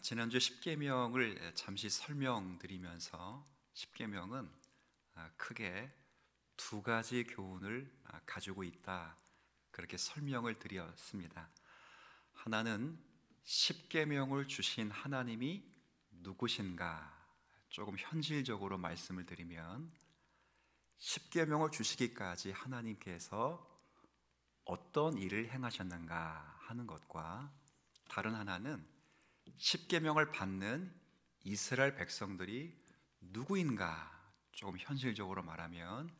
지난주 십계명을 잠시 설명드리면서 십계명은 크게 두 가지 교훈을 가지고 있다, 그렇게 설명을 드렸습니다. 하나는 십계명을 주신 하나님이 누구신가, 조금 현실적으로 말씀을 드리면 십계명을 주시기까지 하나님께서 어떤 일을 행하셨는가 하는 것과, 다른 하나는 십계명을 받는 이스라엘 백성들이 누구인가, 조금 현실적으로 말하면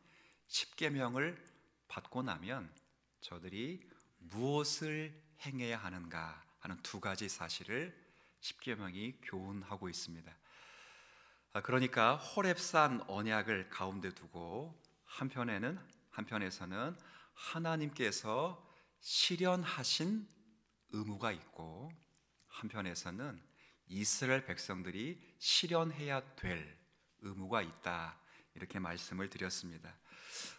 십계명을 받고 나면 저들이 무엇을 행해야 하는가 하는 두 가지 사실을 십계명이 교훈하고 있습니다. 그러니까 호렙산 언약을 가운데 두고 한편에서는 하나님께서 실현하신 의무가 있고, 한편에서는 이스라엘 백성들이 실현해야 될 의무가 있다, 이렇게 말씀을 드렸습니다.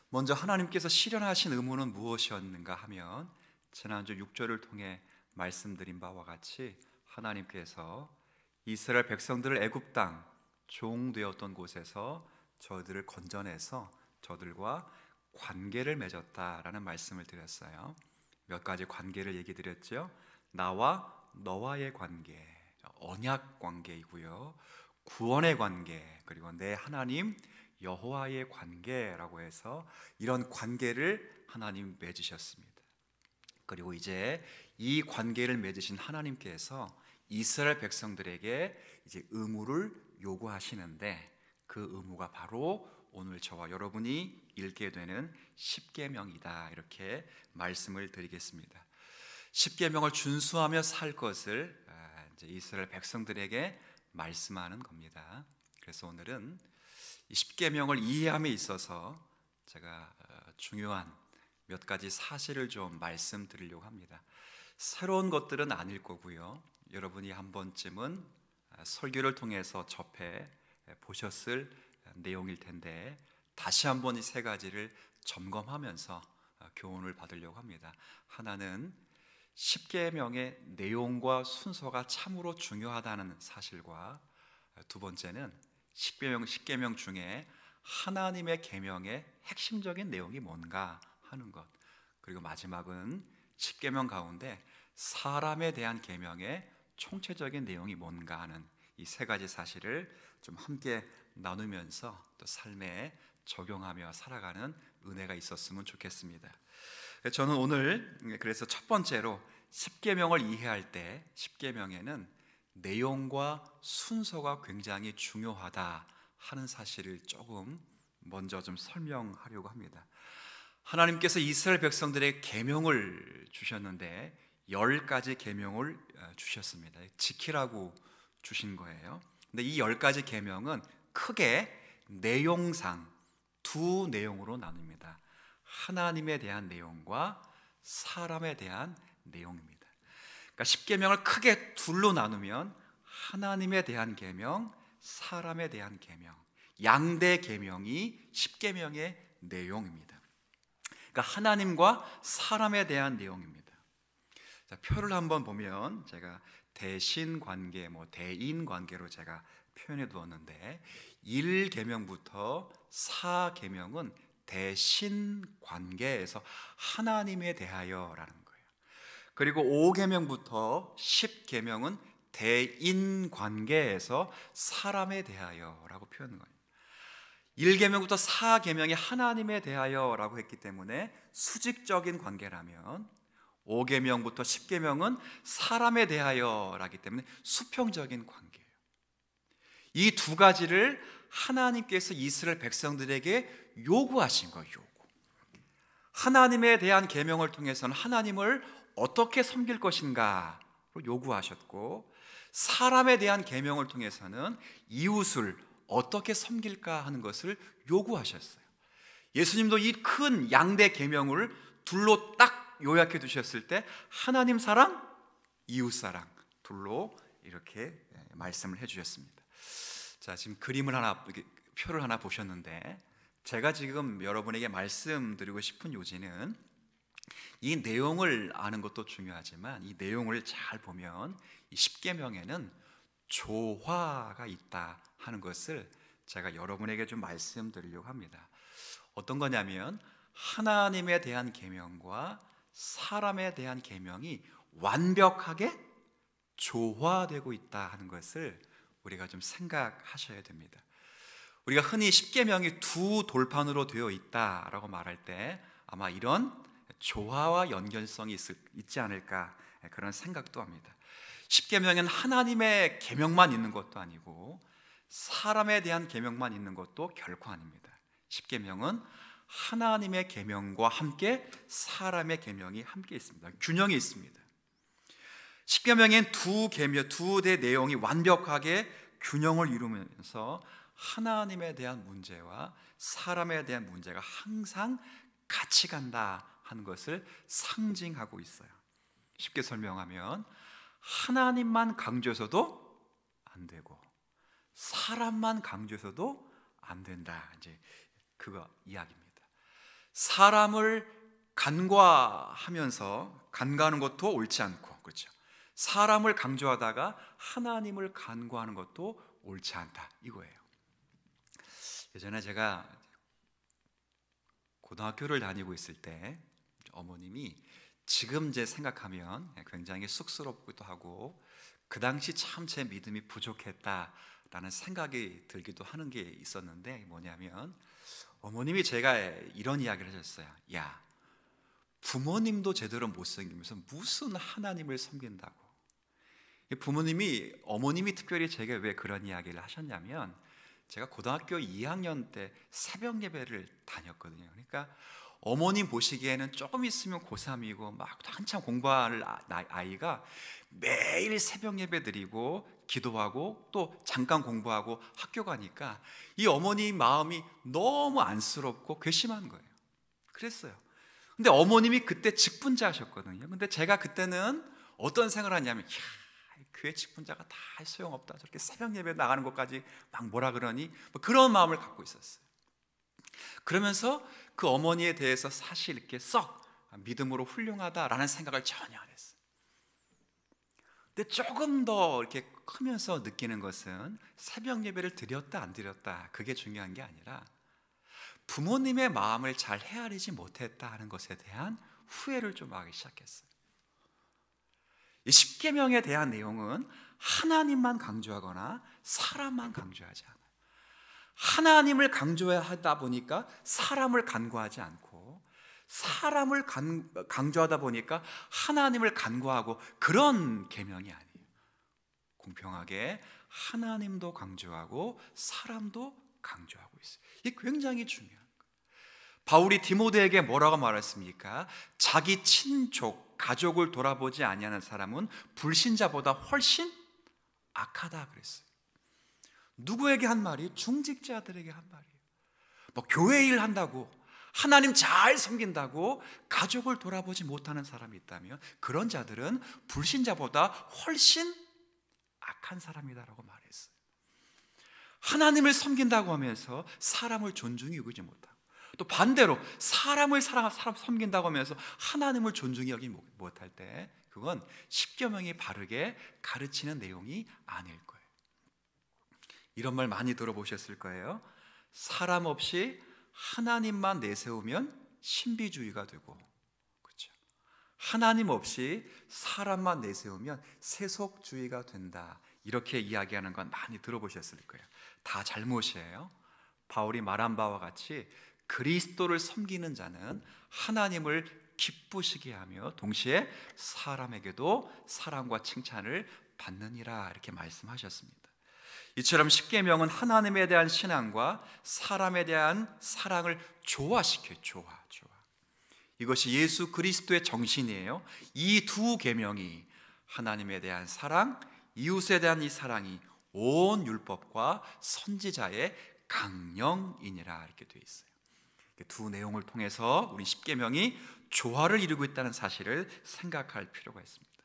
먼저 하나님께서 실현하신 의무는 무엇이었는가 하면, 지난주 6절을 통해 말씀드린 바와 같이 하나님께서 이스라엘 백성들을 애굽 땅 종되었던 곳에서 저들을 건져내서 저들과 관계를 맺었다라는 말씀을 드렸어요. 몇 가지 관계를 얘기 드렸죠. 나와 너와의 관계, 언약 관계이고요, 구원의 관계, 그리고 내 하나님 여호와의 관계라고 해서 이런 관계를 하나님 맺으셨습니다. 그리고 이제 이 관계를 맺으신 하나님께서 이스라엘 백성들에게 이제 의무를 요구하시는데, 그 의무가 바로 오늘 저와 여러분이 읽게 되는 십계명이다, 이렇게 말씀을 드리겠습니다. 십계명을 준수하며 살 것을 이제 이스라엘 백성들에게 말씀하는 겁니다. 그래서 오늘은 이 십계명을 이해함에 있어서 제가 중요한 몇 가지 사실을 좀 말씀드리려고 합니다. 새로운 것들은 아닐 거고요, 여러분이 한 번쯤은 설교를 통해서 접해 보셨을 내용일 텐데, 다시 한번 이 세 가지를 점검하면서 교훈을 받으려고 합니다. 하나는 십계명의 내용과 순서가 참으로 중요하다는 사실과, 두 번째는 십계명 중에 하나님의 계명의 핵심적인 내용이 뭔가 하는 것, 그리고 마지막은 십계명 가운데 사람에 대한 계명의 총체적인 내용이 뭔가 하는 이 세 가지 사실을 좀 함께 나누면서 또 삶에 적용하며 살아가는 은혜가 있었으면 좋겠습니다. 저는 오늘 그래서 첫 번째로 십계명을 이해할 때 십계명에는 내용과 순서가 굉장히 중요하다 하는 사실을 조금 먼저 좀 설명하려고 합니다. 하나님께서 이스라엘 백성들에게 계명을 주셨는데 10가지 계명을 주셨습니다. 지키라고 주신 거예요. 근데 이 10가지 계명은 크게 내용상 두 내용으로 나눕니다. 하나님에 대한 내용과 사람에 대한 내용입니다. 그러니까 십계명을 크게 둘로 나누면 하나님에 대한 계명, 사람에 대한 계명, 양대 계명이 십계명의 내용입니다. 그러니까 하나님과 사람에 대한 내용입니다. 자, 표를 한번 보면 제가 대신 관계, 대인 관계로 제가 표현해 두었는데, 1계명부터 4계명은 대신 관계에서 하나님에 대하여라는 거예요. 그리고 5계명부터 10계명은 대인 관계에서 사람에 대하여라고 표현한 거예요. 1계명부터 4계명이 하나님에 대하여라고 했기 때문에 수직적인 관계라면, 5계명부터 10계명은 사람에 대하여라기 때문에 수평적인 관계예요. 이 두 가지를 하나님께서 이스라엘 백성들에게 요구하신 거예요. 하나님에 대한 계명을 통해서는 하나님을 어떻게 섬길 것인가로 요구하셨고, 사람에 대한 계명을 통해서는 이웃을 어떻게 섬길까 하는 것을 요구하셨어요. 예수님도 이 큰 양대 계명을 둘로 딱 요약해 두셨을 때 하나님 사랑, 이웃 사랑 둘로 이렇게 말씀을 해 주셨습니다. 자, 지금 표를 하나 보셨는데, 제가 지금 여러분에게 말씀드리고 싶은 요지는 이 내용을 아는 것도 중요하지만 이 내용을 잘 보면 이 십계명에는 조화가 있다 하는 것을 제가 여러분에게 좀 말씀드리려고 합니다. 어떤 거냐면 하나님에 대한 계명과 사람에 대한 계명이 완벽하게 조화되고 있다 하는 것을 우리가 좀 생각하셔야 됩니다. 우리가 흔히 십계명이 두 돌판으로 되어 있다라고 말할 때 아마 이런 조화와 연결성이 있지 않을까 그런 생각도 합니다. 십계명은 하나님의 계명만 있는 것도 아니고 사람에 대한 계명만 있는 것도 결코 아닙니다. 십계명은 하나님의 계명과 함께 사람의 계명이 함께 있습니다. 균형이 있습니다. 십계명엔 두 대 내용이 완벽하게 균형을 이루면서 하나님에 대한 문제와 사람에 대한 문제가 항상 같이 간다 하는 것을 상징하고 있어요. 쉽게 설명하면 하나님만 강조해서도 안 되고 사람만 강조해서도 안 된다. 이제 그거 이야기입니다. 사람을 간과하면서 간과하는 것도 옳지 않고, 그렇죠? 사람을 강조하다가 하나님을 간과하는 것도 옳지 않다 이거예요. 예전에 제가 고등학교를 다니고 있을 때 어머님이 지금 이제 생각하면 굉장히 쑥스럽기도 하고 그 당시 참 제 믿음이 부족했다라는 생각이 들기도 하는 게 있었는데, 뭐냐면 어머님이 제가 이런 이야기를 하셨어요. 야, 부모님도 제대로 못 섬기면서 무슨 하나님을 섬긴다고. 어머님이 특별히 제게 왜 그런 이야기를 하셨냐면, 제가 고등학교 2학년 때 새벽 예배를 다녔거든요. 그러니까 어머님 보시기에는 조금 있으면 고3이고 막 한참 공부할 아이가 매일 새벽 예배 드리고 기도하고 또 잠깐 공부하고 학교 가니까 이 어머니 마음이 너무 안쓰럽고 괘씸한 거예요. 그랬어요. 근데 어머님이 그때 직분자셨거든요. 근데 제가 그때는 어떤 생각을 하냐면, 교회 직분자가 다 소용없다, 저렇게 새벽 예배 나가는 것까지 막 뭐라 그러니, 뭐 그런 마음을 갖고 있었어요. 그러면서 그 어머니에 대해서 사실 이렇게 썩 믿음으로 훌륭하다라는 생각을 전혀 안 했어요. 근데 조금 더 이렇게 크면서 느끼는 것은 새벽 예배를 드렸다 안 드렸다 그게 중요한 게 아니라 부모님의 마음을 잘 헤아리지 못했다 하는 것에 대한 후회를 좀 하기 시작했어요. 이 십계명에 대한 내용은 하나님만 강조하거나 사람만 강조하지 않아요. 하나님을 강조하다 보니까 사람을 간과하지 않고, 사람을 강조하다 보니까 하나님을 간과하고, 그런 계명이 아니에요. 공평하게 하나님도 강조하고 사람도 강조하고 있어요. 이게 굉장히 중요한 거예요. 바울이 디모데에게 뭐라고 말했습니까? 자기 친족, 가족을 돌아보지 아니하는 사람은 불신자보다 훨씬 악하다 그랬어요. 누구에게 한 말이? 중직자들에게 한 말이에요. 뭐 교회 일 한다고, 하나님 잘 섬긴다고 가족을 돌아보지 못하는 사람이 있다면 그런 자들은 불신자보다 훨씬 악한 사람이다라고 말했어요. 하나님을 섬긴다고 하면서 사람을 존중히 여기지 못하고, 또 반대로 사람을 섬긴다고 하면서 하나님을 존중히 여기지 못할 때 그건 십계명이 바르게 가르치는 내용이 아닐 거예요. 이런 말 많이 들어보셨을 거예요. 사람 없이 하나님만 내세우면 신비주의가 되고, 그렇죠? 하나님 없이 사람만 내세우면 세속주의가 된다, 이렇게 이야기하는 건 많이 들어보셨을 거예요. 다 잘못이에요. 바울이 말한 바와 같이 그리스도를 섬기는 자는 하나님을 기쁘시게 하며 동시에 사람에게도 사랑과 칭찬을 받느니라, 이렇게 말씀하셨습니다. 이처럼 십계명은 하나님에 대한 신앙과 사람에 대한 사랑을 조화시켜요. 조화. 이것이 예수 그리스도의 정신이에요. 이 두 계명이, 하나님에 대한 사랑, 이웃에 대한 이 사랑이 온 율법과 선지자의 강령이니라, 이렇게 되어 있어요. 두 내용을 통해서 우리 십계명이 조화를 이루고 있다는 사실을 생각할 필요가 있습니다.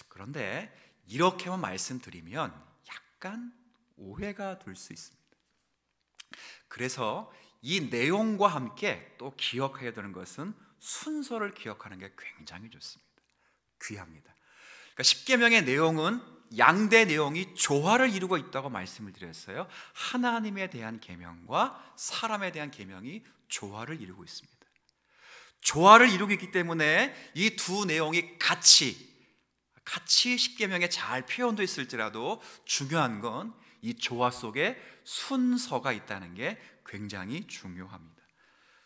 그런데 이렇게만 말씀드리면 약간 오해가 될 수 있습니다. 그래서 이 내용과 함께 또 기억해야 되는 것은 순서를 기억하는 게 굉장히 좋습니다. 귀합니다. 그러니까 십계명의 내용은 양대 내용이 조화를 이루고 있다고 말씀을 드렸어요. 하나님에 대한 계명과 사람에 대한 계명이 조화를 이루고 있습니다. 조화를 이루고 있기 때문에 이 두 내용이 같이 십계명에 잘 표현되어 있을지라도 중요한 건 이 조화 속에 순서가 있다는 게 굉장히 중요합니다.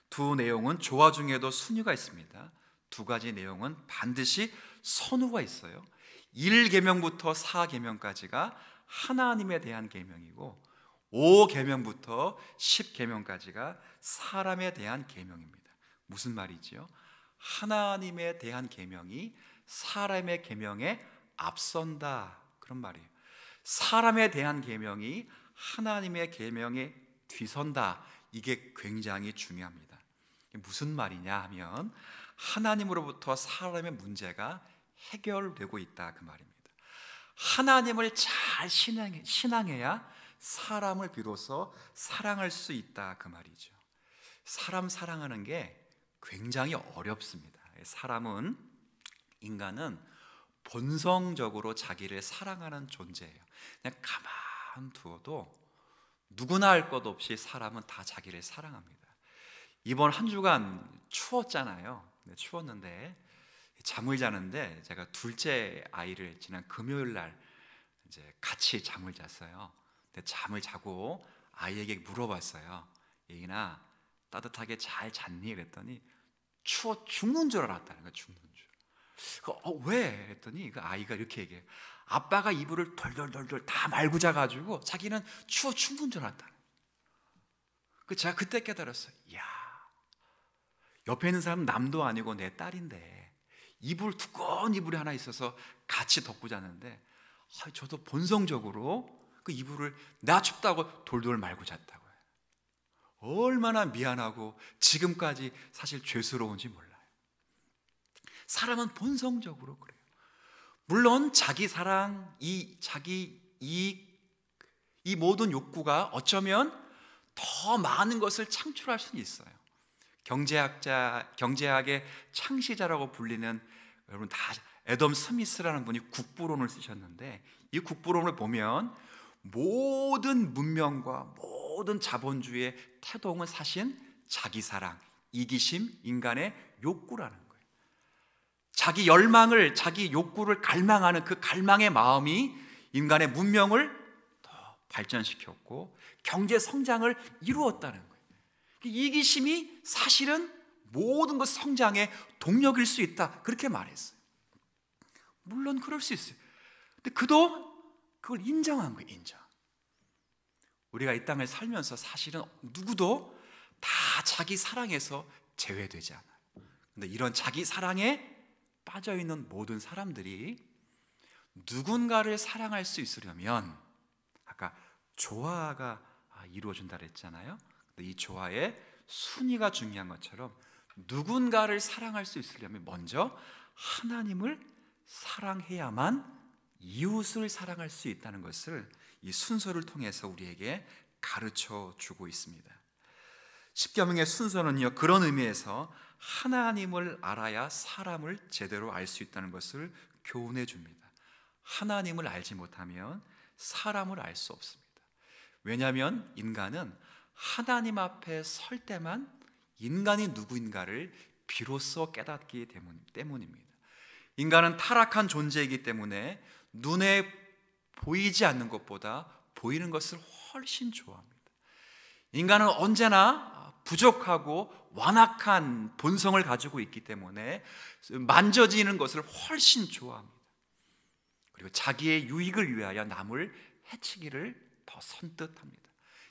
두 내용은 조화 중에도 순위가 있습니다. 두 가지 내용은 반드시 선후가 있어요. 1계명부터 4계명까지가 하나님에 대한 계명이고 5계명부터 10계명까지가 사람에 대한 계명입니다. 무슨 말이지요? 하나님에 대한 계명이 사람의 계명에 앞선다, 그런 말이에요. 사람에 대한 계명이 하나님의 계명에 뒤선다. 이게 굉장히 중요합니다. 무슨 말이냐 하면 하나님으로부터 사람의 문제가 해결되고 있다, 그 말입니다. 하나님을 잘 신앙해야 사람을 비로소 사랑할 수 있다, 그 말이죠. 사람 사랑하는 게 굉장히 어렵습니다. 인간은 본성적으로 자기를 사랑하는 존재예요. 그냥 가만 두어도 누구나 할 것 없이 사람은 다 자기를 사랑합니다. 이번 한 주간 추웠잖아요. 추웠는데 잠을 자는데 제가 둘째 아이를 지난 금요일 날 이제 같이 잠을 잤어요. 근데 잠을 자고 아이에게 물어봤어요. 예인아, 따뜻하게 잘 잤니? 그랬더니 추워 죽는 줄 알았다는 거야. 죽는 줄. 왜? 했더니 그 아이가 이렇게 얘기해요. 아빠가 이불을 돌돌돌돌 다 말고 자가지고 자기는 추워 죽는 줄 알았다는 거야. 제가 그때 깨달았어요. 이야, 옆에 있는 사람은 남도 아니고 내 딸인데 두꺼운 이불이 하나 있어서 같이 덮고 자는데 저도 본성적으로 그 이불을 나 춥다고 돌돌 말고 잤다고요. 얼마나 미안하고 지금까지 사실 죄스러운지 몰라요. 사람은 본성적으로 그래요. 물론 자기 사랑, 자기 이익, 이 모든 욕구가 어쩌면 더 많은 것을 창출할 수는 있어요. 경제학의 창시자라고 불리는, 여러분 다 애덤 스미스라는 분이 국부론을 쓰셨는데, 이 국부론을 보면 모든 문명과 모든 자본주의의 태동은 사실 자기 사랑, 이기심, 인간의 욕구라는 거예요. 자기 열망을, 자기 욕구를 갈망하는 그 갈망의 마음이 인간의 문명을 더 발전시켰고 경제 성장을 이루었다는 거예요. 이기심이 사실은 모든 것 성장의 동력일 수 있다, 그렇게 말했어요. 물론 그럴 수 있어요. 근데 그도 그걸 인정한 거예요. 인정. 우리가 이 땅을 살면서 사실은 누구도 다 자기 사랑에서 제외되지 않아요. 근데 이런 자기 사랑에 빠져있는 모든 사람들이 누군가를 사랑할 수 있으려면 아까 조화가 이루어진다 그랬잖아요. 근데 이 조화의 순위가 중요한 것처럼 누군가를 사랑할 수 있으려면 먼저 하나님을 사랑해야만 이웃을 사랑할 수 있다는 것을 이 순서를 통해서 우리에게 가르쳐 주고 있습니다. 십계명의 순서는요, 그런 의미에서 하나님을 알아야 사람을 제대로 알 수 있다는 것을 교훈해 줍니다. 하나님을 알지 못하면 사람을 알 수 없습니다. 왜냐하면 인간은 하나님 앞에 설 때만 인간이 누구인가를 비로소 깨닫기 때문입니다. 인간은 타락한 존재이기 때문에 눈에 보이지 않는 것보다 보이는 것을 훨씬 좋아합니다. 인간은 언제나 부족하고 완악한 본성을 가지고 있기 때문에 만져지는 것을 훨씬 좋아합니다. 그리고 자기의 유익을 위하여 남을 해치기를 더 선뜻합니다.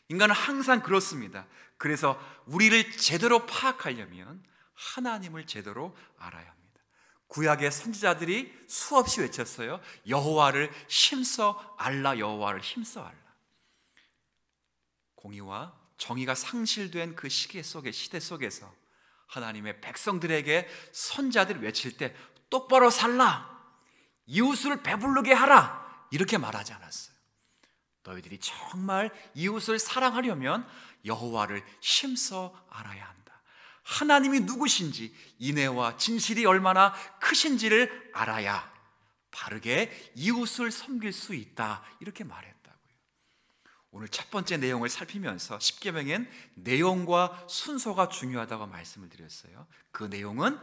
인간은 항상 그렇습니다. 그래서 우리를 제대로 파악하려면 하나님을 제대로 알아야 합니다. 구약의 선지자들이 수없이 외쳤어요. 여호와를 힘써 알라, 여호와를 힘써 알라. 공의와 정의가 상실된 그 시대 속에서 하나님의 백성들에게 선자들이 외칠 때 똑바로 살라, 이웃을 배부르게 하라, 이렇게 말하지 않았어요. 너희들이 정말 이웃을 사랑하려면 여호와를 힘써 알아야 한다. 하나님이 누구신지, 인애와 진실이 얼마나 크신지를 알아야 바르게 이웃을 섬길 수 있다, 이렇게 말했다고요. 오늘 첫 번째 내용을 살피면서 십계명엔 내용과 순서가 중요하다고 말씀을 드렸어요. 그 내용은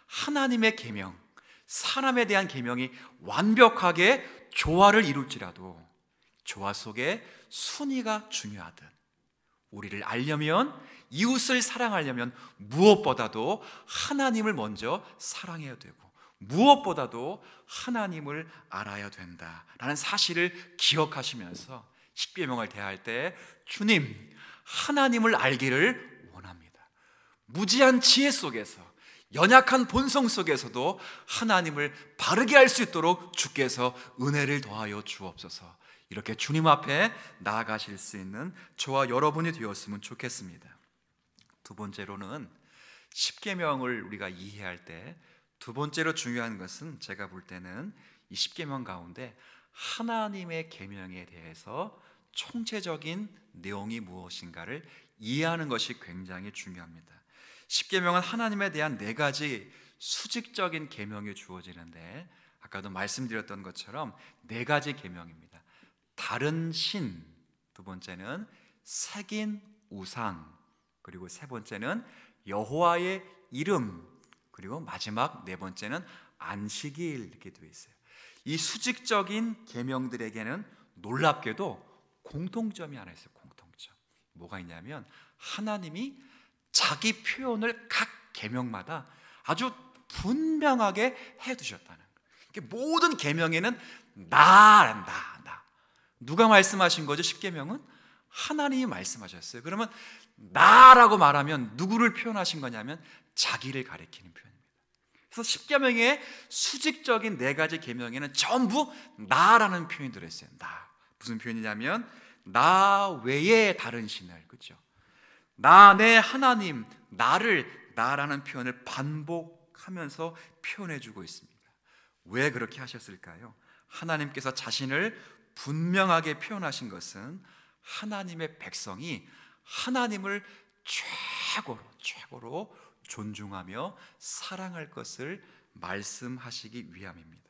하나님의 계명, 사람에 대한 계명이 완벽하게 조화를 이룰지라도 조화 속에 순위가 중요하듯, 우리를 알려면, 이웃을 사랑하려면 무엇보다도 하나님을 먼저 사랑해야 되고, 무엇보다도 하나님을 알아야 된다라는 사실을 기억하시면서 십계명을 대할 때 주님, 하나님을 알기를 원합니다. 무지한 지혜 속에서, 연약한 본성 속에서도 하나님을 바르게 알 수 있도록 주께서 은혜를 더하여 주옵소서. 이렇게 주님 앞에 나아가실 수 있는 저와 여러분이 되었으면 좋겠습니다. 두 번째로는 십계명을 우리가 이해할 때 두 번째로 중요한 것은, 제가 볼 때는 이 십계명 가운데 하나님의 계명에 대해서 총체적인 내용이 무엇인가를 이해하는 것이 굉장히 중요합니다. 십계명은 하나님에 대한 네 가지 수직적인 계명이 주어지는데, 아까도 말씀드렸던 것처럼 네 가지 계명입니다. 다른 신, 두 번째는 새긴 우상, 그리고 세 번째는 여호와의 이름, 그리고 마지막 네 번째는 안식일, 이렇게 되어 있어요. 이 수직적인 계명들에게는 놀랍게도 공통점이 하나 있어요. 공통점. 뭐가 있냐면 하나님이 자기 표현을 각 계명마다 아주 분명하게 해두셨다는 거예요. 모든 계명에는 나. 누가 말씀하신 거죠? 십계명은 하나님이 말씀하셨어요. 그러면 나라고 말하면 누구를 표현하신 거냐면 자기를 가리키는 표현입니다. 그래서 십계명의 수직적인 네 가지 계명에는 전부 나라는 표현이 들어있어요. 나. 무슨 표현이냐면 나 외에 다른 신을, 그렇죠? 나, 내 하나님, 나라는 표현을 반복하면서 표현해주고 있습니다. 왜 그렇게 하셨을까요? 하나님께서 자신을 분명하게 표현하신 것은 하나님의 백성이 하나님을 최고로 존중하며 사랑할 것을 말씀하시기 위함입니다.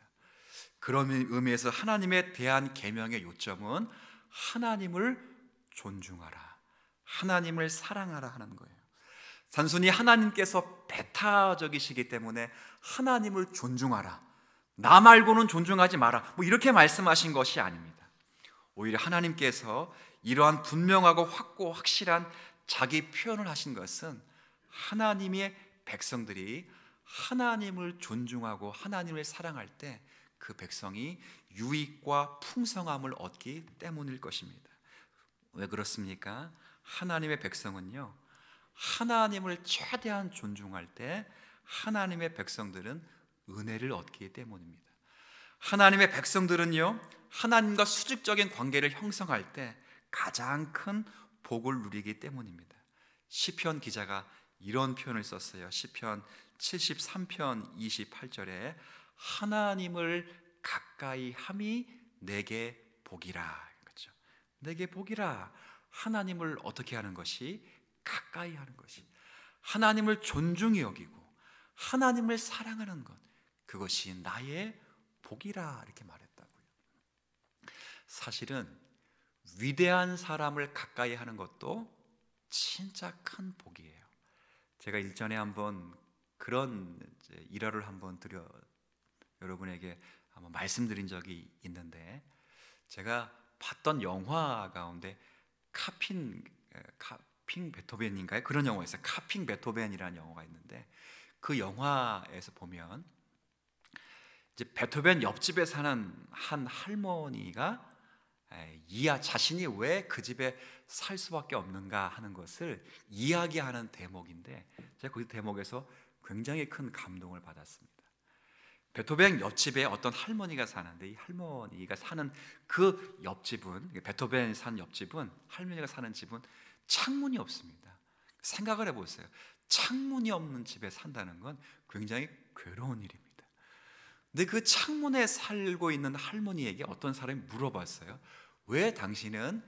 그런 의미에서 하나님에 대한 계명의 요점은 하나님을 존중하라, 하나님을 사랑하라 하는 거예요. 단순히 하나님께서 배타적이시기 때문에 하나님을 존중하라, 나 말고는 존중하지 마라, 이렇게 말씀하신 것이 아닙니다. 오히려 하나님께서 이러한 분명하고 확실한 자기 표현을 하신 것은 하나님의 백성들이 하나님을 존중하고 하나님을 사랑할 때 그 백성이 유익과 풍성함을 얻기 때문일 것입니다. 왜 그렇습니까? 하나님의 백성은요, 하나님을 최대한 존중할 때 하나님의 백성들은 은혜를 얻기 때문입니다. 하나님의 백성들은요, 하나님과 수직적인 관계를 형성할 때 가장 큰 복을 누리기 때문입니다. 시편 기자가 이런 표현을 썼어요. 시편 73편 28절에 하나님을 가까이 함이 내게 복이라. 그렇죠? 내게 복이라. 하나님을 어떻게 하는 것이? 가까이 하는 것이, 하나님을 존중히 여기고 하나님을 사랑하는 것, 그것이 나의 복이라, 이렇게 말했다고요. 사실은 위대한 사람을 가까이 하는 것도 진짜 큰 복이에요. 제가 일전에 한번 그런 일화를 한번 여러분에게 한번 말씀드린 적이 있는데, 제가 봤던 영화 가운데 카핑 베토벤인가요? 그런 영화가 있어요. 카핑 베토벤이라는 영화가 있는데, 그 영화에서 보면 이제 베토벤 옆집에 사는 한 할머니가 자신이 왜 그 집에 살 수밖에 없는가 하는 것을 이야기하는 대목인데, 제가 그 대목에서 굉장히 큰 감동을 받았습니다. 베토벤 옆집에 어떤 할머니가 사는데, 이 할머니가 사는 그 옆집은, 베토벤이 사는 옆집은, 할머니가 사는 집은 창문이 없습니다. 생각을 해보세요. 창문이 없는 집에 산다는 건 굉장히 괴로운 일입니다. 근데 그 창문에 살고 있는 할머니에게 어떤 사람이 물어봤어요. 왜 당신은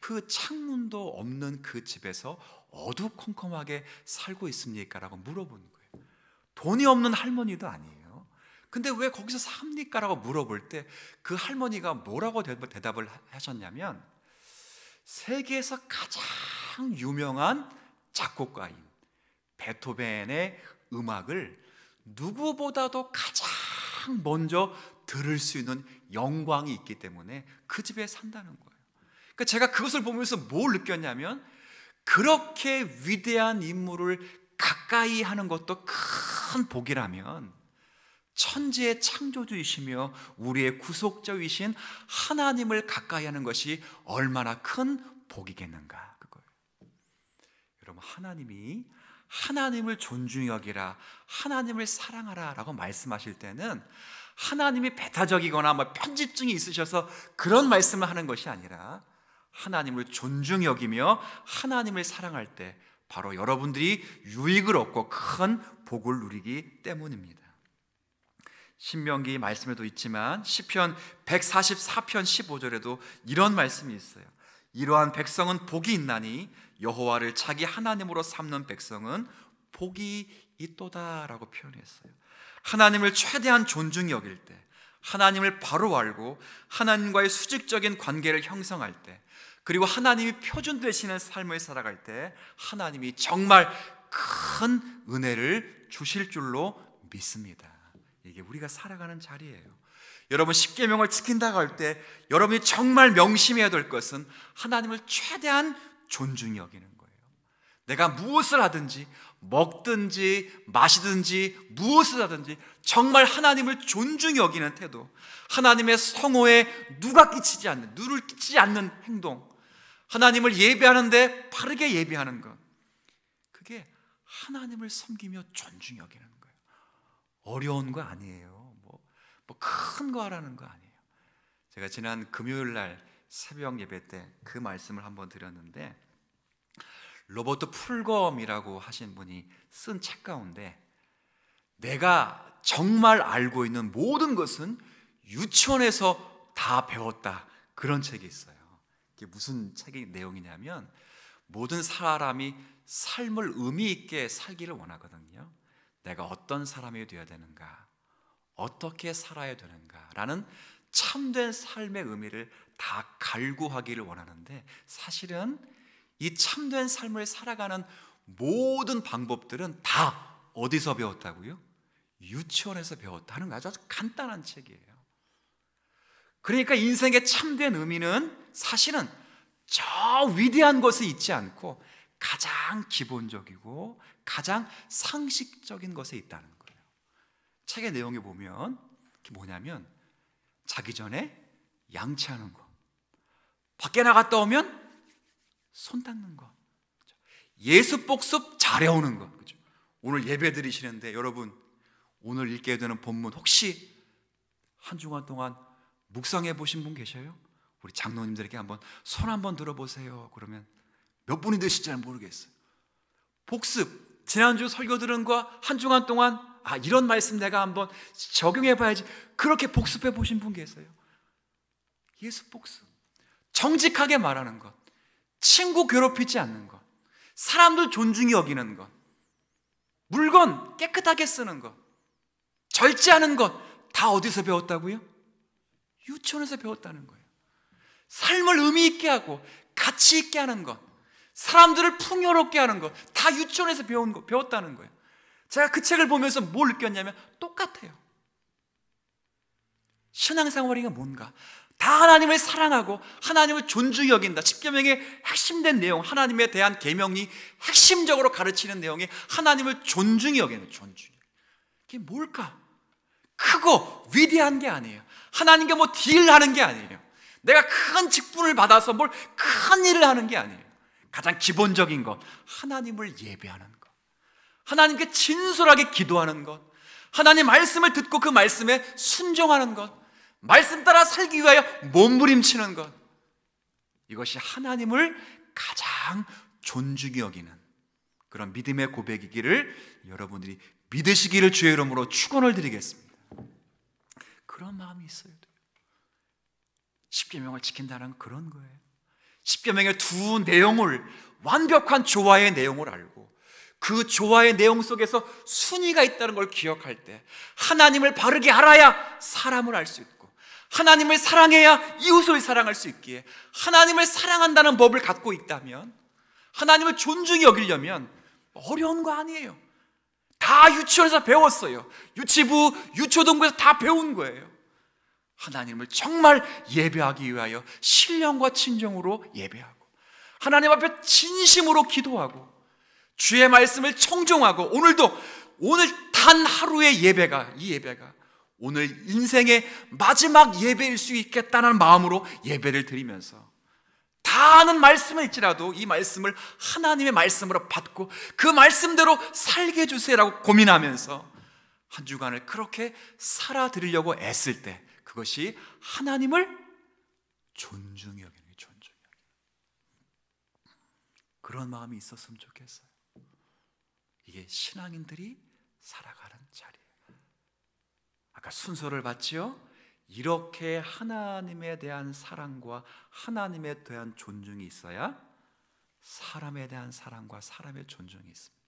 그 창문도 없는 그 집에서 어두컴컴하게 살고 있습니까? 라고 물어보는 거예요. 돈이 없는 할머니도 아니에요. 근데 왜 거기서 삽니까? 라고 물어볼 때 그 할머니가 뭐라고 대답을 하셨냐면, 세계에서 가장 유명한 작곡가인 베토벤의 음악을 누구보다도 가장 먼저 들을 수 있는 영광이 있기 때문에 그 집에 산다는 거예요. 그러니까 제가 그것을 보면서 뭘 느꼈냐면, 그렇게 위대한 인물을 가까이 하는 것도 큰 복이라면 천지의 창조주이시며 우리의 구속자이신 하나님을 가까이 하는 것이 얼마나 큰 복이겠는가, 그거예요. 여러분, 하나님이 하나님을 존중히 여기라, 하나님을 사랑하라 라고 말씀하실 때는 하나님이 배타적이거나 편집증이 있으셔서 그런 말씀을 하는 것이 아니라, 하나님을 존중히 여기며 하나님을 사랑할 때 바로 여러분들이 유익을 얻고 큰 복을 누리기 때문입니다. 신명기 말씀에도 있지만 시편 144편 15절에도 이런 말씀이 있어요. 이러한 백성은 복이 있나니 여호와를 자기 하나님으로 삼는 백성은 복이 있도다 라고 표현했어요. 하나님을 최대한 존중히 여길 때, 하나님을 바로 알고 하나님과의 수직적인 관계를 형성할 때, 그리고 하나님이 표준 되시는 삶을 살아갈 때 하나님이 정말 큰 은혜를 주실 줄로 믿습니다. 이게 우리가 살아가는 자리예요. 여러분, 십계명을 지킨다고 할 때 여러분이 정말 명심해야 될 것은 하나님을 최대한 존중히 여기는 거예요. 내가 무엇을 하든지, 먹든지 마시든지 무엇을 하든지 정말 하나님을 존중히 여기는 태도, 하나님의 성호에 누가 끼치지 않는, 누를 끼치지 않는 행동, 하나님을 예배하는데 바르게 예배하는 것, 그게 하나님을 섬기며 존중히 여기는 거예요. 어려운 거 아니에요. 큰 거 하라는 거 아니에요. 제가 지난 금요일 날 새벽 예배 때 그 말씀을 한번 드렸는데, 로버트 풀검이라고 하신 분이 쓴 책 가운데 내가 정말 알고 있는 모든 것은 유치원에서 다 배웠다, 그런 책이 있어요. 이게 무슨 책의 내용이냐면, 모든 사람이 삶을 의미 있게 살기를 원하거든요. 내가 어떤 사람이 되어야 되는가, 어떻게 살아야 되는가 라는 참된 삶의 의미를 다 갈구하기를 원하는데, 사실은 이 참된 삶을 살아가는 모든 방법들은 다 어디서 배웠다고요? 유치원에서 배웠다는 거, 아주 간단한 책이에요. 그러니까 인생의 참된 의미는 사실은 저 위대한 것에 있지 않고 가장 기본적이고 가장 상식적인 것에 있다는 거예요. 책의 내용에 보면 그게 뭐냐면, 자기 전에 양치하는 거, 밖에 나갔다 오면 손 닦는 거, 예습 복습 잘해오는 거. 그죠? 오늘 예배 드리시는데 여러분, 오늘 읽게 되는 본문 혹시 한 주간 동안 묵상해 보신 분 계셔요? 우리 장로님들에게 한번 손 한번 들어보세요. 그러면 몇 분이 되실지 잘 모르겠어요. 복습, 지난주 설교 들은 거 한 주간 동안 이런 말씀 내가 한번 적용해 봐야지, 그렇게 복습해 보신 분 계세요? 예습 복습, 정직하게 말하는 것, 친구 괴롭히지 않는 것, 사람들 존중히 여기는 것, 물건 깨끗하게 쓰는 것, 절제하는 것, 다 어디서 배웠다고요? 유치원에서 배웠다는 거예요. 삶을 의미 있게 하고 가치 있게 하는 것, 사람들을 풍요롭게 하는 것, 다 유치원에서 배웠다는 거예요. 제가 그 책을 보면서 뭘 느꼈냐면 똑같아요. 신앙생활이 뭔가? 다 하나님을 사랑하고 하나님을 존중히 여긴다. 십계명의 핵심된 내용, 하나님에 대한 계명이 핵심적으로 가르치는 내용이 하나님을 존중히 여기는, 존중히. 이게 뭘까? 크고 위대한 게 아니에요. 하나님과 딜하는 게 아니에요. 내가 큰 직분을 받아서 뭘 큰 일을 하는 게 아니에요. 가장 기본적인 것, 하나님을 예배하는 것, 하나님께 진솔하게 기도하는 것, 하나님 말씀을 듣고 그 말씀에 순종하는 것, 말씀 따라 살기 위하여 몸부림치는 것, 이것이 하나님을 가장 존중히 여기는 그런 믿음의 고백이기를 여러분들이 믿으시기를 주의 이름으로 축원을 드리겠습니다. 그런 마음이 있어야 돼요. 십계명을 지킨다는 그런 거예요. 십계명의 두 내용을, 완벽한 조화의 내용을 알고 그 조화의 내용 속에서 순위가 있다는 걸 기억할 때, 하나님을 바르게 알아야 사람을 알 수 있고, 하나님을 사랑해야 이웃을 사랑할 수 있기에, 하나님을 사랑한다는 법을 갖고 있다면, 하나님을 존중히 여기려면 어려운 거 아니에요. 다 유치원에서 배웠어요. 유치부, 유초등부에서 다 배운 거예요. 하나님을 정말 예배하기 위하여 신령과 친정으로 예배하고, 하나님 앞에 진심으로 기도하고, 주의 말씀을 청종하고, 오늘 단 하루의 예배가, 이 예배가 오늘 인생의 마지막 예배일 수 있겠다는 마음으로 예배를 드리면서, 다 아는 말씀일지라도 이 말씀을 하나님의 말씀으로 받고 그 말씀대로 살게 해주세요라고 고민하면서 한 주간을 그렇게 살아드리려고 애쓸 때, 그것이 하나님을 존중히 여기는 거예요. 존중히 여기는. 그런 마음이 있었으면 좋겠어요. 이게 신앙인들이 살아가는 자리예요. 아까 순서를 봤지요? 이렇게 하나님에 대한 사랑과 하나님에 대한 존중이 있어야 사람에 대한 사랑과 사람의 존중이 있습니다.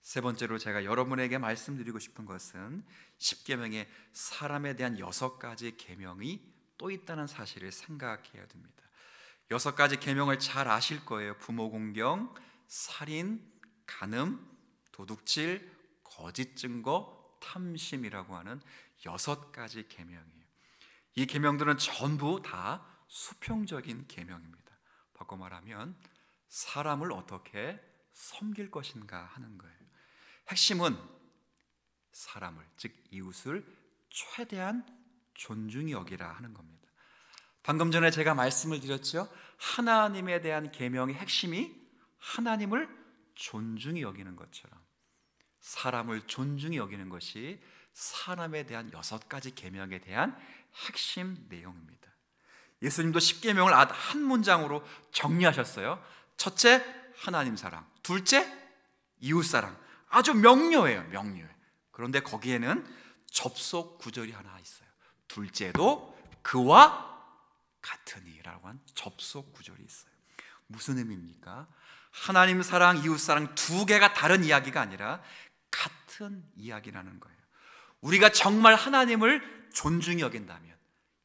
세 번째로 제가 여러분에게 말씀드리고 싶은 것은 십계명에 사람에 대한 6가지 계명이 또 있다는 사실을 생각해야 됩니다. 6가지 계명을 잘 아실 거예요. 부모 공경, 살인, 간음, 도둑질, 거짓 증거, 탐심이라고 하는 6가지 계명이에요. 이 계명들은 전부 다 수평적인 계명입니다. 바꿔 말하면 사람을 어떻게 섬길 것인가 하는 거예요. 핵심은 사람을, 즉 이웃을 최대한 존중히 여기라 하는 겁니다. 방금 전에 제가 말씀을 드렸죠. 하나님에 대한 계명의 핵심이 하나님을 존중히 여기는 것처럼 사람을 존중히 여기는 것이 사람에 대한 6가지 계명에 대한 핵심 내용입니다. 예수님도 십계명을 한 문장으로 정리하셨어요. 첫째, 하나님 사랑. 둘째, 이웃 사랑. 아주 명료해요. 명료해. 그런데 거기에는 접속 구절이 하나 있어요. 둘째도 그와 같으니라고 한 접속 구절이 있어요. 무슨 의미입니까? 하나님 사랑, 이웃 사랑 두 개가 다른 이야기가 아니라 같은 이야기라는 거예요. 우리가 정말 하나님을 존중히 여긴다면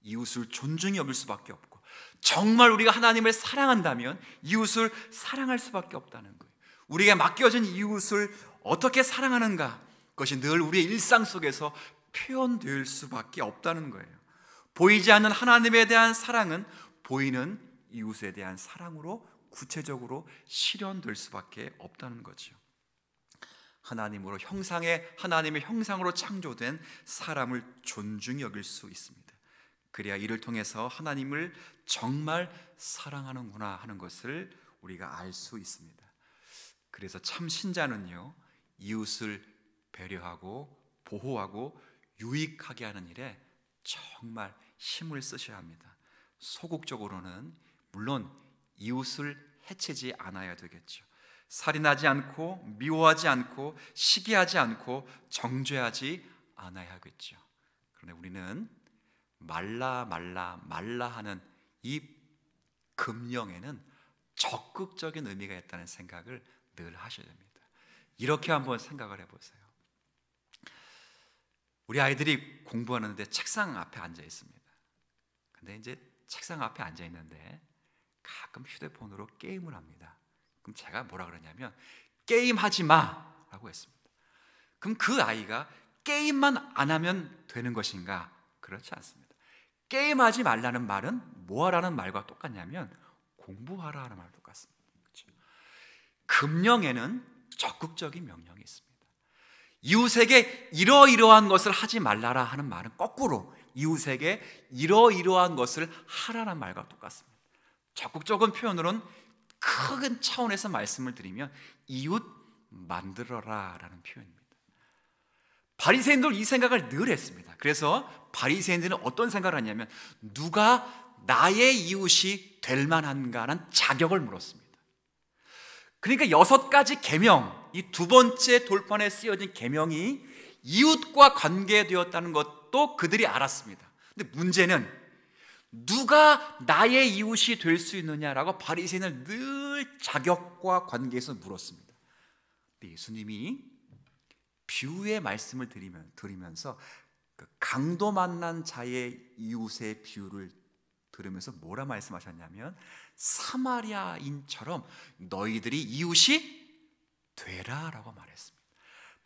이웃을 존중히 여길 수밖에 없고, 정말 우리가 하나님을 사랑한다면 이웃을 사랑할 수밖에 없다는 거예요. 우리에게 맡겨진 이웃을 어떻게 사랑하는가, 그것이 늘 우리의 일상 속에서 표현될 수밖에 없다는 거예요. 보이지 않는 하나님에 대한 사랑은 보이는 이웃에 대한 사랑으로 구체적으로 실현될 수밖에 없다는 거죠. 하나님의 형상으로 창조된 사람을 존중히 여길 수 있습니다. 그래야 이를 통해서 하나님을 정말 사랑하는구나 하는 것을 우리가 알 수 있습니다. 그래서 참 신자는요, 이웃을 배려하고 보호하고 유익하게 하는 일에 정말 힘을 쓰셔야 합니다. 소극적으로는 물론 이웃을 해치지 않아야 되겠죠. 살인하지 않고 미워하지 않고 시기하지 않고 정죄하지 않아야 하겠죠. 그런데 우리는 말라 하는 이 금령에는 적극적인 의미가 있다는 생각을 늘 하셔야 됩니다. 이렇게 한번 생각을 해보세요. 우리 아이들이 공부하는데 책상 앞에 앉아 있습니다. 근데 이제 책상 앞에 앉아 있는데 가끔 휴대폰으로 게임을 합니다. 그럼 제가 뭐라 그러냐면 게임하지 마라고 했습니다. 그럼 그 아이가 게임만 안 하면 되는 것인가? 그렇지 않습니다. 게임하지 말라는 말은 뭐 하라는 말과 똑같냐면 공부하라는 말과 똑같습니다. 그렇죠? 금령에는 적극적인 명령이 있습니다. 이웃에게 이러이러한 것을 하지 말라라 하는 말은 거꾸로 이웃에게 이러이러한 것을 하라는 말과 똑같습니다. 적극적인 표현으로는 큰 차원에서 말씀을 드리면 이웃 만들어라 라는 표현입니다. 바리새인들 이 생각을 늘 했습니다. 그래서 바리새인들은 어떤 생각을 하냐면 누가 나의 이웃이 될 만한가라는 자격을 물었습니다. 그러니까 6가지 계명, 이 두 번째 돌판에 쓰여진 계명이 이웃과 관계되었다는 것도 그들이 알았습니다. 근데 문제는 누가 나의 이웃이 될 수 있느냐라고 바리새인을 늘 자격과 관계에서 물었습니다. 예수님이 비유의 말씀을 드리면서 그 강도 만난 자의 이웃의 비유를 들으면서 뭐라 말씀하셨냐면, 사마리아인처럼 너희들이 이웃이 되라라고 말했습니다.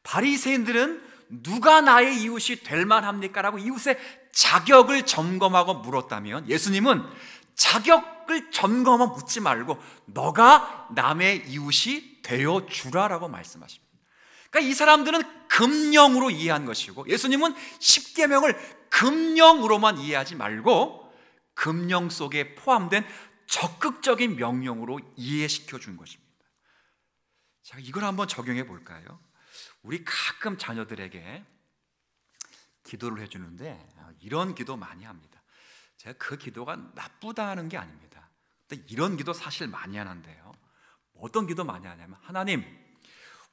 바리새인들은 누가 나의 이웃이 될 만합니까? 라고 이웃의 자격을 점검하고 물었다면, 예수님은 자격을 점검하고 묻지 말고 너가 남의 이웃이 되어 주라라고 말씀하십니다. 그러니까 이 사람들은 금령으로 이해한 것이고, 예수님은 십계명을 금령으로만 이해하지 말고 금령 속에 포함된 적극적인 명령으로 이해시켜 준 것입니다. 자, 이걸 한번 적용해 볼까요? 우리 가끔 자녀들에게 기도를 해주는데 이런 기도 많이 합니다. 제가 그 기도가 나쁘다는 게 아닙니다. 근데 이런 기도 사실 많이 하는데요, 어떤 기도 많이 하냐면, 하나님,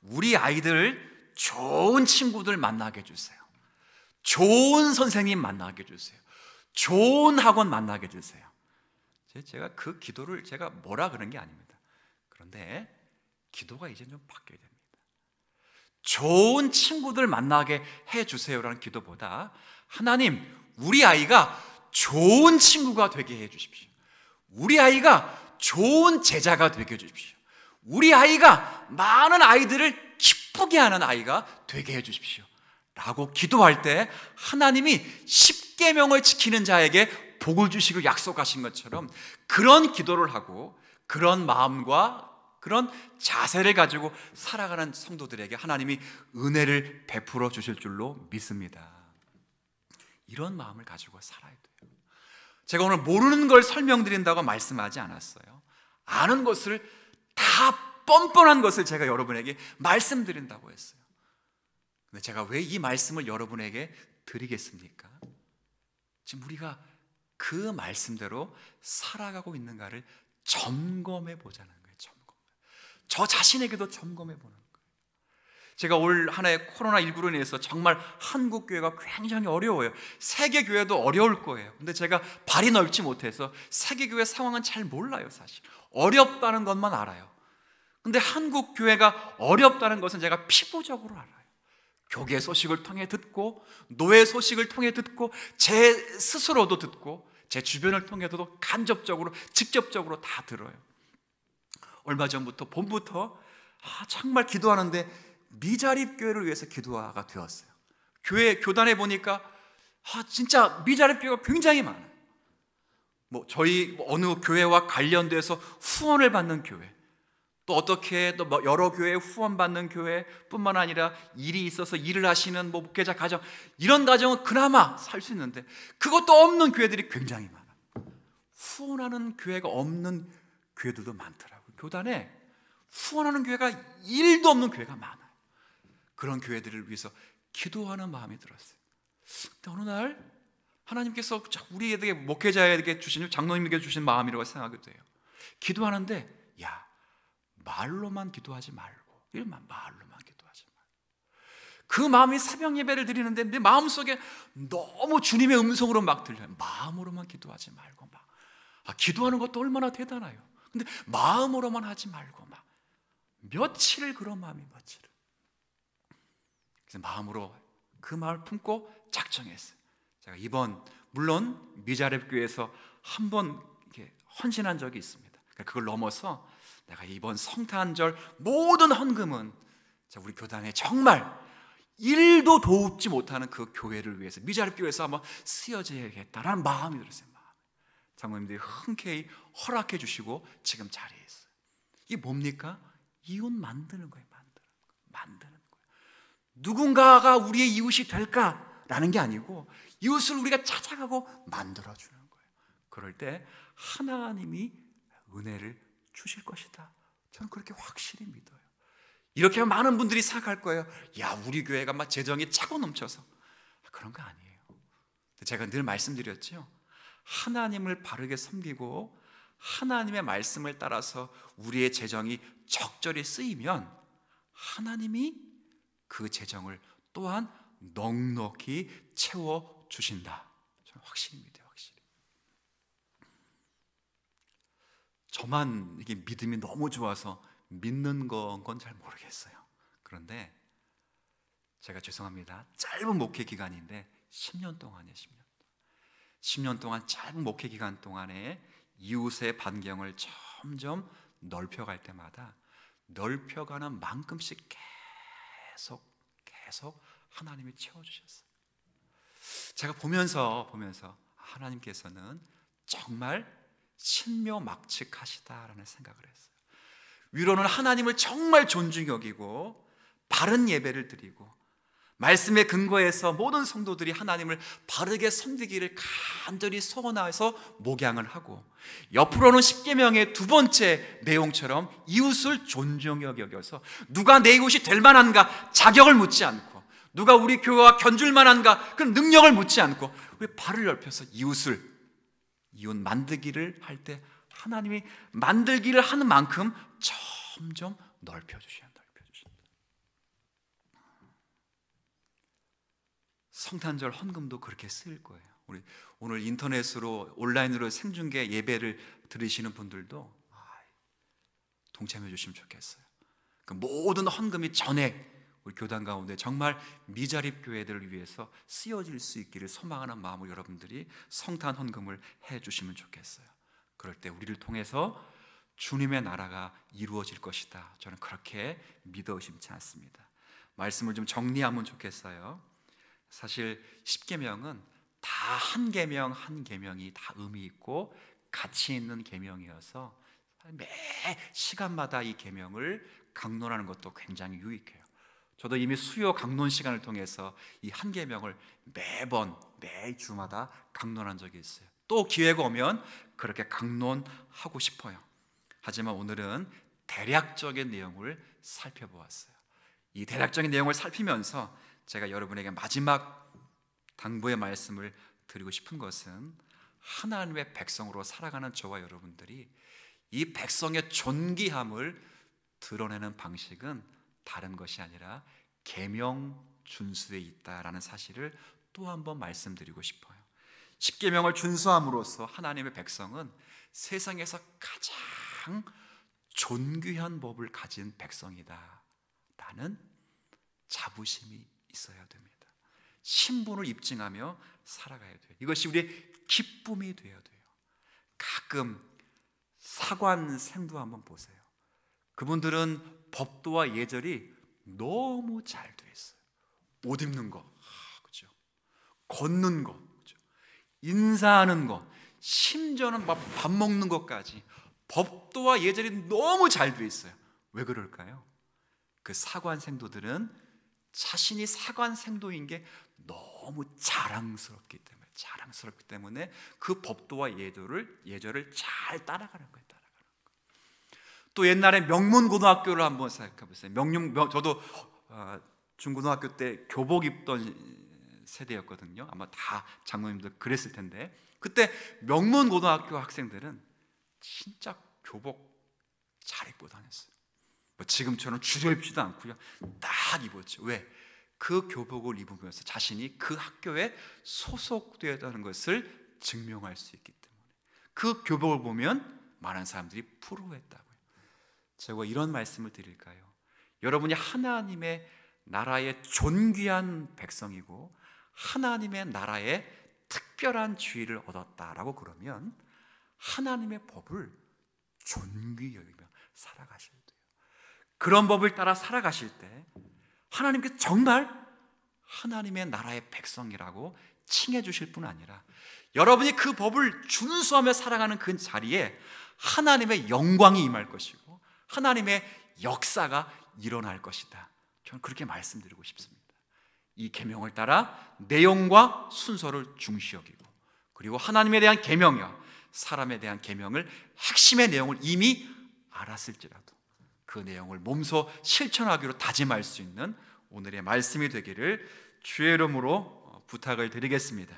우리 아이들 좋은 친구들 만나게 해주세요. 좋은 선생님 만나게 해주세요. 좋은 학원 만나게 해주세요. 제가 그 기도를 제가 뭐라 그런 게 아닙니다. 그런데 기도가 이제 좀 바뀌어야 됩니다. 좋은 친구들 만나게 해주세요라는 기도보다, 하나님, 우리 아이가 좋은 친구가 되게 해주십시오. 우리 아이가 좋은 제자가 되게 해주십시오. 우리 아이가 많은 아이들을 기쁘게 하는 아이가 되게 해주십시오 라고 기도할 때, 하나님이 십계명을 지키는 자에게 복을 주시고 약속하신 것처럼 그런 기도를 하고 그런 마음과 그런 자세를 가지고 살아가는 성도들에게 하나님이 은혜를 베풀어 주실 줄로 믿습니다. 이런 마음을 가지고 살아야 돼요. 제가 오늘 모르는 걸 설명드린다고 말씀하지 않았어요. 아는 것을 다, 뻔뻔한 것을 제가 여러분에게 말씀드린다고 했어요. 근데 제가 왜 이 말씀을 여러분에게 드리겠습니까? 지금 우리가 그 말씀대로 살아가고 있는가를 점검해 보자는 거예요. 저 자신에게도 점검해 보는 거예요. 제가 올 한 해 코로나19로 인해서 정말 한국 교회가 굉장히 어려워요. 세계 교회도 어려울 거예요. 근데 제가 발이 넓지 못해서 세계 교회 상황은 잘 몰라요. 사실 어렵다는 것만 알아요. 근데 한국 교회가 어렵다는 것은 제가 피부적으로 알아요. 교계 소식을 통해 듣고, 노예 소식을 통해 듣고, 제 스스로도 듣고, 제 주변을 통해서도 간접적으로, 직접적으로 다 들어요. 얼마 전부터, 봄부터 정말 기도하는데 미자립 교회를 위해서 기도가 되었어요. 교단에 보니까 진짜 미자립 교회가 굉장히 많아요. 저희 어느 교회와 관련돼서 후원을 받는 교회, 또 어떻게 또 여러 교회 후원 받는 교회뿐만 아니라 일이 있어서 일을 하시는 목회자 가정, 이런 가정은 그나마 살 수 있는데 그것도 없는 교회들이 굉장히 많아요. 후원하는 교회가 없는 교회들도 많더라고요. 교단에 후원하는 교회가 1도 없는 교회가 많아요. 그런 교회들을 위해서 기도하는 마음이 들었어요. 근데 어느 날 하나님께서 우리에게, 목회자에게 주신, 장로님에게 주신 마음이라고 생각이 돼요. 기도하는데, 야, 말로만 기도하지 말고, 이런 말로만 기도하지 말고. 그 마음이 새벽 예배를 드리는데 내 마음속에 너무 주님의 음성으로 막 들려요. 마음으로만 기도하지 말고 기도하는 것도 얼마나 대단해요. 근데 마음으로만 하지 말고 며칠을 그런 마음이 며칠을. 그래서 마음으로 그 마음을 품고 작정했어요. 제가 이번, 물론 미자렙 교회에서 한번 헌신한 적이 있습니다. 그걸 넘어서 내가 이번 성탄절 모든 헌금은 우리 교단에 정말 1도 도움지 못하는 그 교회를 위해서, 미자립 교회에서 한번 쓰여져야겠다라는 마음이 들었어요. 장로님들이 흔쾌히 허락해 주시고 지금 자리에 있어요. 이게 뭡니까? 이웃 만드는 거예요. 만드는 거예요. 누군가가 우리의 이웃이 될까라는 게 아니고 이웃을 우리가 찾아가고 만들어주는 거예요. 그럴 때 하나님이 은혜를 주실 것이다. 저는 그렇게 확실히 믿어요. 이렇게 하면 많은 분들이 생각할 거예요. 야, 우리 교회가 막 재정이 차고 넘쳐서. 그런 거 아니에요. 제가 늘 말씀드렸죠. 하나님을 바르게 섬기고 하나님의 말씀을 따라서 우리의 재정이 적절히 쓰이면 하나님이 그 재정을 또한 넉넉히 채워주신다. 저는 확실히 믿어요. 확실히. 저만 이게 믿음이 너무 좋아서 믿는 건 잘 모르겠어요. 그런데 제가 죄송합니다. 짧은 목회 기간인데 10년 동안이에요. 10년 동안 짧은 목회 기간 동안에 이웃의 반경을 점점 넓혀갈 때마다 넓혀가는 만큼씩 계속 하나님이 채워주셨어요. 제가 보면서 하나님께서는 정말 신묘막측하시다라는 생각을 했어요. 위로는 하나님을 정말 존중히 여기고 바른 예배를 드리고 말씀의 근거에서 모든 성도들이 하나님을 바르게 섬기기를 간절히 소원해서 목양을 하고, 옆으로는 십계명의 두 번째 내용처럼 이웃을 존중히 여겨서 누가 내 이웃이 될 만한가 자격을 묻지 않고, 누가 우리 교회와 견줄 만한가 그런 능력을 묻지 않고 우리 발을 넓혀서 이웃 만들기를 할 때 하나님이 만들기를 하는 만큼 점점 넓혀주셔야. 성탄절 헌금도 그렇게 쓰일 거예요. 우리 오늘 인터넷으로 온라인으로 생중계 예배를 들으시는 분들도 동참해 주시면 좋겠어요. 그 모든 헌금이 전액 우리 교단 가운데 정말 미자립 교회들을 위해서 쓰여질 수 있기를 소망하는 마음으로 여러분들이 성탄 헌금을 해 주시면 좋겠어요. 그럴 때 우리를 통해서 주님의 나라가 이루어질 것이다. 저는 그렇게 믿어 의심치 않습니다. 말씀을 좀 정리하면 좋겠어요. 사실 10계명은 다 한 계명 한 계명이 다 의미 있고 가치 있는 계명이어서 매 시간마다 이 계명을 강론하는 것도 굉장히 유익해요. 저도 이미 수요 강론 시간을 통해서 이 한 계명을 매 주마다 강론한 적이 있어요. 또 기회가 오면 그렇게 강론하고 싶어요. 하지만 오늘은 대략적인 내용을 살펴보았어요. 이 대략적인 내용을 살피면서 제가 여러분에게 마지막 당부의 말씀을 드리고 싶은 것은, 하나님의 백성으로 살아가는 저와 여러분들이 이 백성의 존귀함을 드러내는 방식은 다른 것이 아니라 계명 준수에 있다라는 사실을 또 한 번 말씀드리고 싶어요. 10계명을 준수함으로써 하나님의 백성은 세상에서 가장 존귀한 법을 가진 백성이다 라는 자부심이 있어야 됩니다. 신분을 입증하며 살아가야 돼요. 이것이 우리의 기쁨이 되어야 돼요. 가끔 사관 생도 한번 보세요. 그분들은 법도와 예절이 너무 잘 돼 있어요. 옷 입는 거, 그렇죠? 걷는 거, 그렇죠? 인사하는 거, 심지어는 막 밥 먹는 것까지 법도와 예절이 너무 잘 돼 있어요. 왜 그럴까요? 그 사관 생도들은 자신이 사관 생도인 게 너무 자랑스럽기 때문에 그 법도와 예절을 잘 따라가는 거예요. 또 옛날에 명문고등학교를 한번 생각해 보세요. 저도 중고등학교 때 교복 입던 세대였거든요. 아마 다 장로님들 그랬을 텐데, 그때 명문고등학교 학생들은 진짜 교복 잘 입고 다녔어요. 지금처럼 줄여 입지도 않고요, 딱 입었죠. 왜? 그 교복을 입으면서 자신이 그 학교에 소속되었다는 것을 증명할 수 있기 때문에 그 교복을 보면 많은 사람들이 부러워했다고요. 제가 이런 말씀을 드릴까요? 여러분이 하나님의 나라의 존귀한 백성이고 하나님의 나라의 특별한 지위를 얻었다라고 그러면 하나님의 법을 존귀히 여기며 살아가셔야 돼요. 그런 법을 따라 살아가실 때 하나님께서 정말 하나님의 나라의 백성이라고 칭해 주실 뿐 아니라 여러분이 그 법을 준수하며 살아가는 그 자리에 하나님의 영광이 임할 것이고 하나님의 역사가 일어날 것이다. 저는 그렇게 말씀드리고 싶습니다. 이 계명을 따라 내용과 순서를 중시 여기고, 그리고 하나님에 대한 계명이와 사람에 대한 계명을 핵심의 내용을 이미 알았을지라도 그 내용을 몸소 실천하기로 다짐할 수 있는 오늘의 말씀이 되기를 주의 이름으로 부탁을 드리겠습니다.